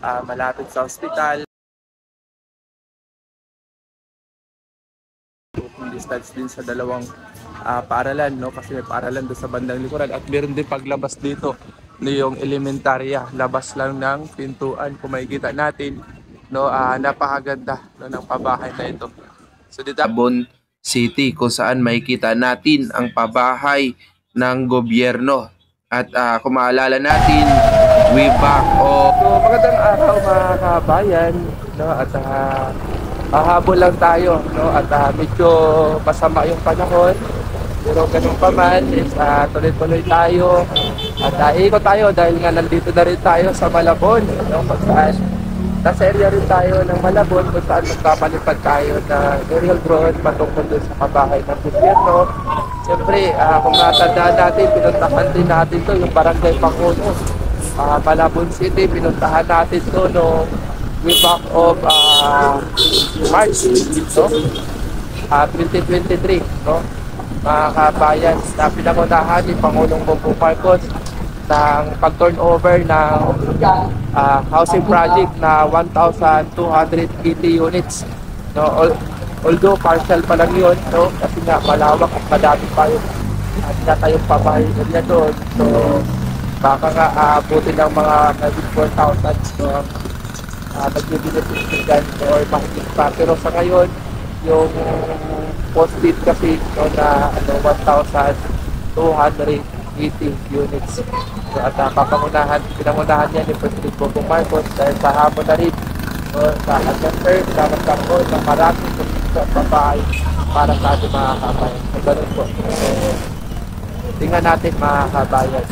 malapit sa ospital. Distance din sa dalawang paaralan, no? Kasi may paaralan doon sa bandang likuran at meron din paglabas dito no, yung elementarya, labas lang ng pintuan kung makikita natin, no? Napakaganda no, ng pabahay na ito. So dito Malabon City kung saan makikita natin ang pabahay ng gobyerno. At kung maalala natin, way back So magandang araw mga kabayan, no? At hahabol lang tayo, no? At medyo masama yung panahon. Pero ganun pa man, tuloy-tuloy tayo. At ikot tayo dahil nga nandito na rin tayo sa Malabon, no? Kung saan nasa area rin tayo ng Malabon kung saan magpapalipad tayo na aerial drone patungkol doon sa kabahay ng gobyerno. Siyempre, kung natandaan natin, pinuntahan din natin to yung Barangay Pangulo. Malabon City, pinuntahan natin to no way back of March, no? 2023, no? Mga kabayan, na pinangunahan ni Pangulong Bongbong Marcos ng pag-turnover ng housing project na 1,280 units, no? Although partial pa lang yun, no? Kasi nga malawak at madami pa yung tayong pabahay area doon. So baka nga abutin ng mga 4,000 no? Nag-benefit dyan or mahigit pa. Pero sa ngayon, yung post-it kasi no, na 1,280 units. So, at pinangunahan niya ni President Bongbong Marcos dahil sa hapon na rin no, sa November, sa nagkaroon ng maraming babae para sa ating mga kabayan. So, ganun po. So, tingnan natin mga kabayan.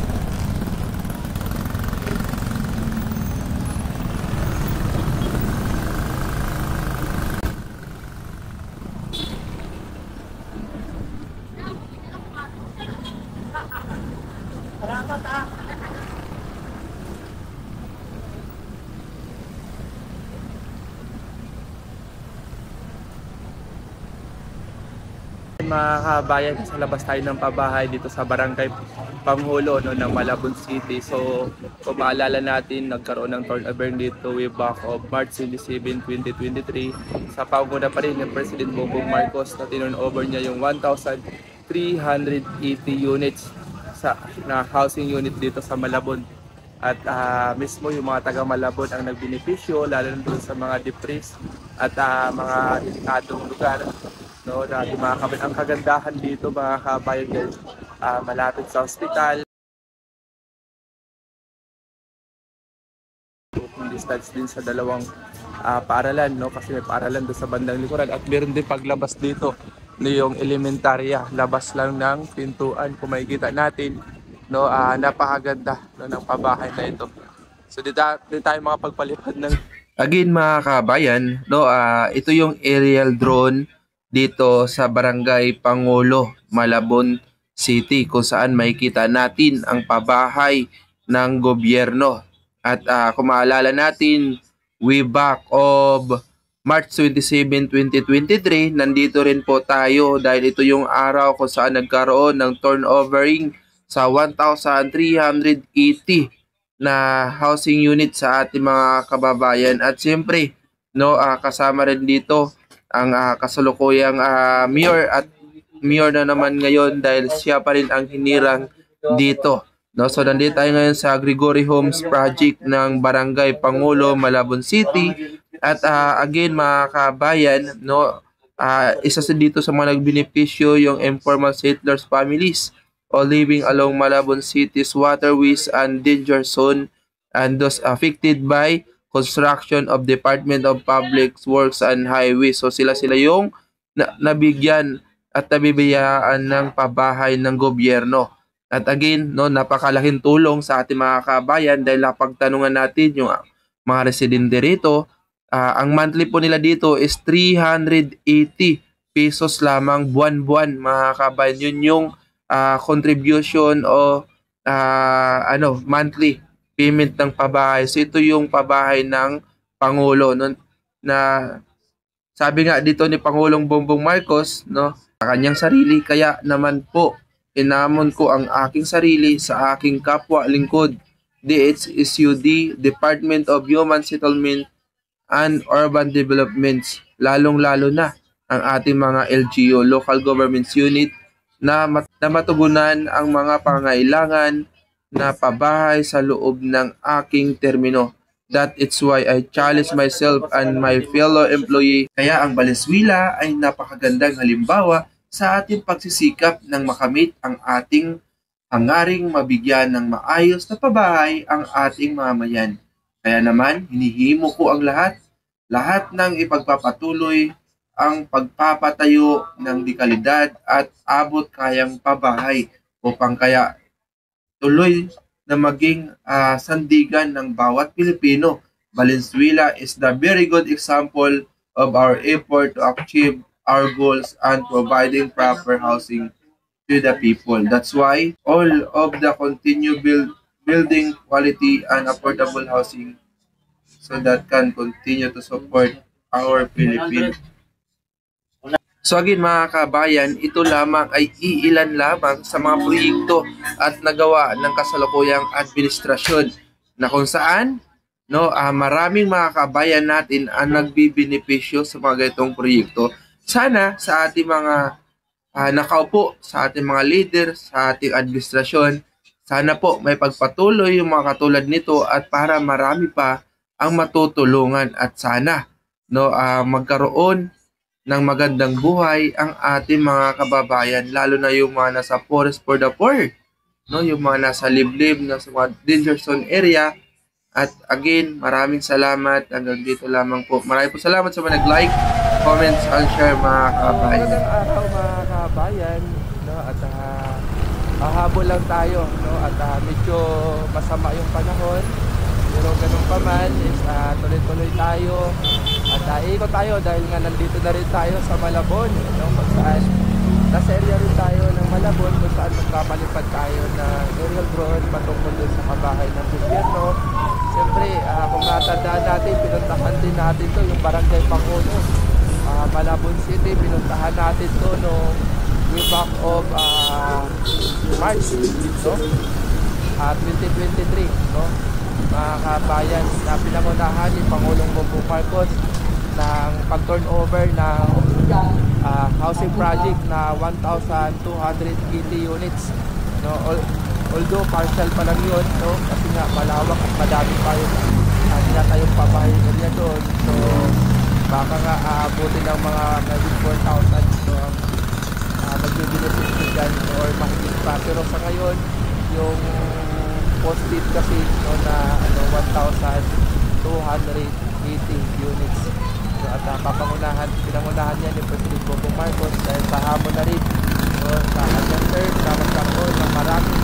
Mga kabayan, sa labas tayo ng pabahay dito sa Barangay Pangulo no, ng Malabon City. So kung maalala natin, nagkaroon ng turnover dito way back of March 27, 2023 sa panguna pa rin ng President Bongbong Marcos na tinurnover niya yung 1,380 units na housing unit dito sa Malabon. At mismo yung mga taga Malabon ang nagbenepisyo, lalo na doon sa mga depressed at mga ilikadong lugar. No, dahil ang kagandahan dito mga kabayan guys, malapit sa ospital. Distance din sa dalawang paaralan, no? Kasi may paaralan doon sa bandang likuran at meron din paglabas dito no, yung elementarya, labas lang ng pintuan kung makikita natin, no? Napakaganda no, ng pabahay na ito. So dito tayo makapagpalipad ng again mga kabayan, no, ito yung aerial drone dito sa Barangay Pangulo, Malabon City kung saan makikita natin ang pabahay ng gobyerno. At kung maalala natin, way back of March 27, 2023, nandito rin po tayo dahil ito yung araw kung saan nagkaroon ng turnovering sa 1,380 na housing unit sa ating mga kababayan. At siyempre, no, kasama rin dito ang kasalukuyang mayor at mayor na naman ngayon dahil siya pa rin ang hinirang dito. No, so nandito tayo ngayon sa Gregory Homes Project ng Barangay Pangulo, Malabon City. At again mga kabayan, no, isa sa dito sa mga nagbenepisyo yung informal settlers families all living along Malabon City's waterways and danger zone and those affected by construction of Department of Public Works and Highways. So sila yung nabigyan at nabibiyaan ng pabahay ng gobyerno. At again, no, napakalaking tulong sa ating mga kabayan dahil napagtanungan natin yung mga residente rito. Ang monthly po nila dito is 380 pesos lamang buwan-buwan mga kabayan. Yun yung contribution o monthly payment ng pabahay. So ito yung pabahay ng Pangulo no, na sabi nga dito ni Pangulong Bongbong Marcos no, sa kanyang sarili, kaya naman po inamon ko ang aking sarili sa aking kapwa lingkod DHSUD, Department of Human Settlement and Urban Developments, lalong-lalo na ang ating mga LGU, Local Governments Unit, na matugunan ang mga pangailangan na pabahay sa loob ng aking termino. That it's why I challenge myself and my fellow employee. Kaya ang Valenzuela ay napakagandang halimbawa sa ating pagsisikap ng makamit ang ating hangaring mabigyan ng maayos na pabahay ang ating mamayan. Kaya naman, hinihimo ko ang lahat ng ipagpapatuloy ang pagpapatayo ng dekalidad at abot kayang pabahay upang kaya tuloy na maging sandigan ng bawat Pilipino. Valenzuela is the very good example of our effort to achieve our goals and providing proper housing to the people. That's why all of the continue building quality and affordable housing so that can continue to support our Philippines. So again mga kabayan, ito lamang ay iilan lamang sa mga proyekto at nagawa ng kasalukuyang administrasyon na kung saan maraming mga kabayan natin ang nagbibenepisyo sa mga ganitong proyekto. Sana sa ating mga nakaupo, sa ating mga leader, sa ating administrasyon, sana po may pagpatuloy yung mga katulad nito at para marami pa ang matutulungan at sana magkaroon ng magandang buhay ang ating mga kababayan, lalo na yung mga nasa Forest for the Poor, yung mga nasa liblib, nasa mga danger zone area. At again, maraming salamat. Hanggang dito lamang po. Maraming po salamat sa mga nag-like, comments, and share mga kababayan. Magandang araw mga kabayan, at hahabol lang tayo, at medyo masama yung panahon. Pero ganun pa man, tuloy-tuloy tayo at ikot tayo dahil nga nandito na rin tayo sa Malabon, kung saan nasa area rin tayo ng Malabon, kung saan magpapalipad tayo na aerial drone patungkol dun sa kabahay ng gobyerno. Siyempre, kung natandaan natin, pinuntahan din natin to yung Barangay Pangulo, Malabon City. Pinuntahan natin to noong way back of March 2023, mga kabayan, na pinangunahan ni Pangulong Bongbong Marcos ng pag-turnover ng housing project na 1,280 units. Although partial pa lang yun, kasi nga malawak at madami pa yung tinatayong pabahay area doon. So baka nga aabutin ng mga 4,000 magbibenefit dyan or mahigit pa. Pero sa ngayon, yung positive kasi na 1,280 units. So, at pinangunahan niya ni President Bongbong Marcos dahil sa hamon na rin sa kanyang term na magkaroon ng maraming